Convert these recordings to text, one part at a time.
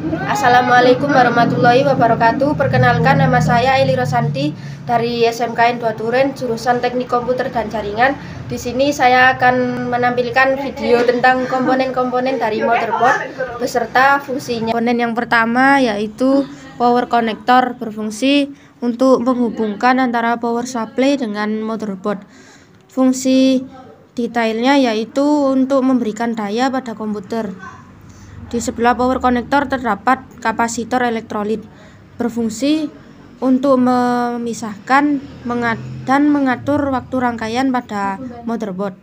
Assalamualaikum warahmatullahi wabarakatuh. Perkenalkan, nama saya Eli Rosanti dari SMKN 2 Duren, jurusan Teknik Komputer dan Jaringan. Di sini saya akan menampilkan video tentang komponen-komponen dari motherboard beserta fungsinya. Komponen yang pertama yaitu power connector, berfungsi untuk menghubungkan antara power supply dengan motherboard. Fungsi detailnya yaitu untuk memberikan daya pada komputer. Di sebelah power connector terdapat kapasitor elektrolit, berfungsi untuk memisahkan dan mengatur waktu rangkaian pada motherboard.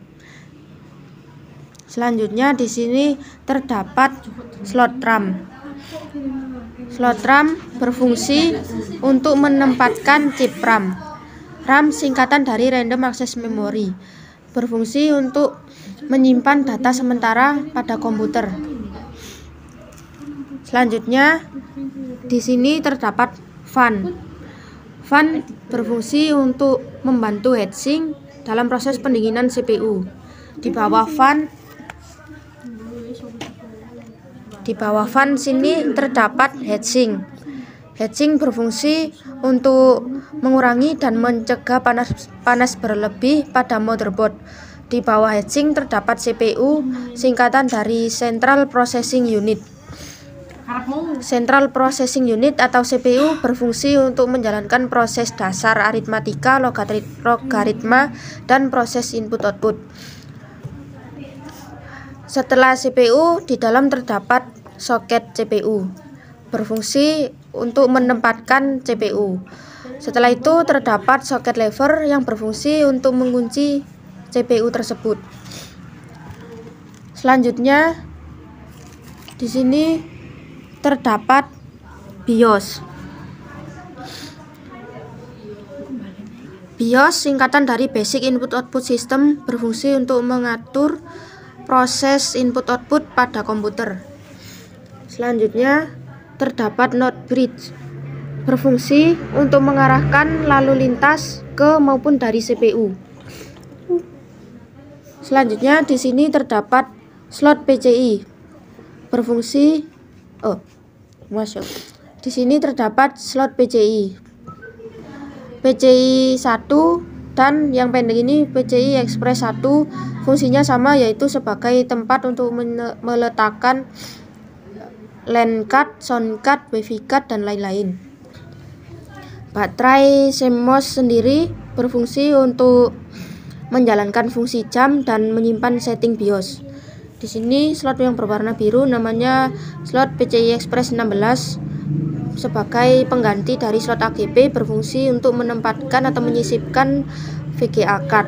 Selanjutnya di sini terdapat slot RAM. Slot RAM berfungsi untuk menempatkan chip RAM. RAM singkatan dari Random Access Memory, berfungsi untuk menyimpan data sementara pada komputer. Selanjutnya di sini terdapat fan. Fan berfungsi untuk membantu heatsink dalam proses pendinginan CPU. Di bawah fan sini terdapat heatsink. Heatsink berfungsi untuk mengurangi dan mencegah panas berlebih pada motherboard. Di bawah heatsink terdapat CPU, singkatan dari Central Processing Unit. Central Processing Unit atau CPU berfungsi untuk menjalankan proses dasar aritmatika, logaritma, dan proses input-output. Setelah CPU, di dalam terdapat soket CPU, berfungsi untuk menempatkan CPU. Setelah itu terdapat soket lever yang berfungsi untuk mengunci CPU tersebut. Selanjutnya di sini terdapat BIOS. BIOS singkatan dari Basic Input Output System, berfungsi untuk mengatur proses input output pada komputer. Selanjutnya terdapat Node Bridge, berfungsi untuk mengarahkan lalu lintas ke maupun dari CPU. Selanjutnya di sini terdapat slot PCI, berfungsi di sini terdapat slot PCI 1 dan yang pendek ini PCI Express 1. Fungsinya sama, yaitu sebagai tempat untuk meletakkan LAN card, sound card, wifi card, dan lain-lain. Baterai CMOS sendiri berfungsi untuk menjalankan fungsi jam dan menyimpan setting BIOS. Di sini slot yang berwarna biru namanya slot PCI Express 16 sebagai pengganti dari slot AGB, berfungsi untuk menempatkan atau menyisipkan VGA card.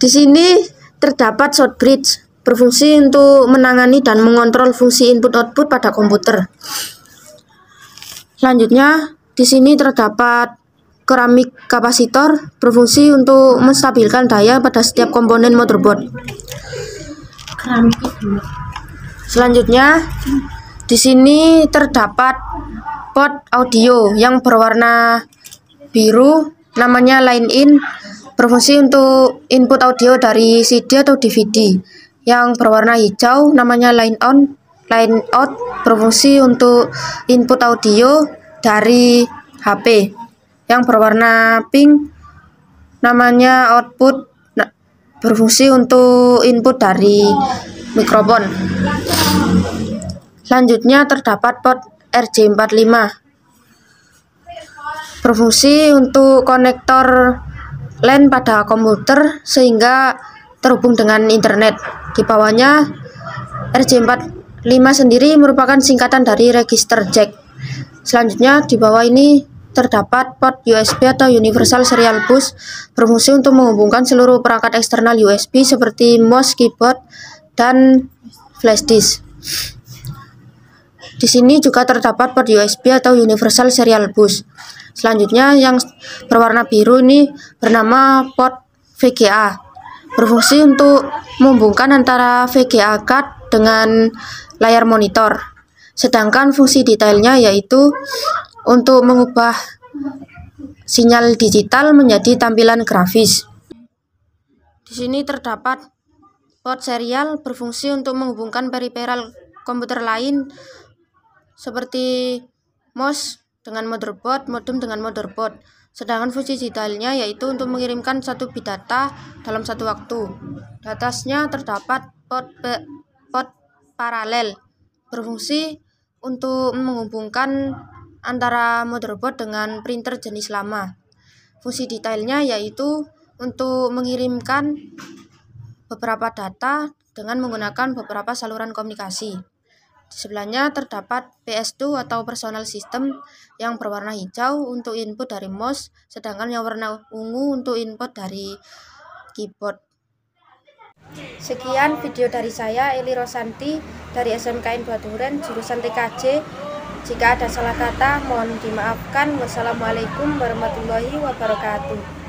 Di sini terdapat short bridge, berfungsi untuk menangani dan mengontrol fungsi input output pada komputer. Selanjutnya di sini terdapat keramik kapasitor, berfungsi untuk menstabilkan daya pada setiap komponen motherboard. Selanjutnya di sini terdapat port audio yang berwarna biru namanya line in, berfungsi untuk input audio dari CD atau DVD. Yang berwarna hijau namanya line on, line out, berfungsi untuk input audio dari HP. Yang berwarna pink namanya output, berfungsi untuk input dari mikrofon. Selanjutnya terdapat port RJ45, berfungsi untuk konektor LAN pada komputer sehingga terhubung dengan internet. Di bawahnya RJ45 sendiri merupakan singkatan dari register jack. Selanjutnya di bawah ini terdapat port USB atau Universal Serial Bus, berfungsi untuk menghubungkan seluruh perangkat eksternal USB seperti mouse, keyboard, dan flash disk. Di sini juga terdapat port USB atau Universal Serial Bus. Selanjutnya yang berwarna biru ini bernama port VGA, berfungsi untuk menghubungkan antara VGA card dengan layar monitor. Sedangkan fungsi detailnya yaitu untuk mengubah sinyal digital menjadi tampilan grafis. Di sini terdapat port serial, berfungsi untuk menghubungkan peripheral komputer lain seperti mouse dengan motherboard, modem dengan motherboard. Sedangkan fungsi detailnya yaitu untuk mengirimkan 1 bit data dalam satu waktu. Di atasnya terdapat port paralel, berfungsi untuk menghubungkan antara motherboard dengan printer jenis lama. Fungsi detailnya yaitu untuk mengirimkan beberapa data dengan menggunakan beberapa saluran komunikasi. Di sebelahnya terdapat PS2 atau personal system yang berwarna hijau untuk input dari mouse, sedangkan yang warna ungu untuk input dari keyboard. Sekian video dari saya, Eli Rosanti, dari SMKN 2 Duren, jurusan TKJ. Jika ada salah kata, mohon dimaafkan. Wassalamualaikum warahmatullahi wabarakatuh.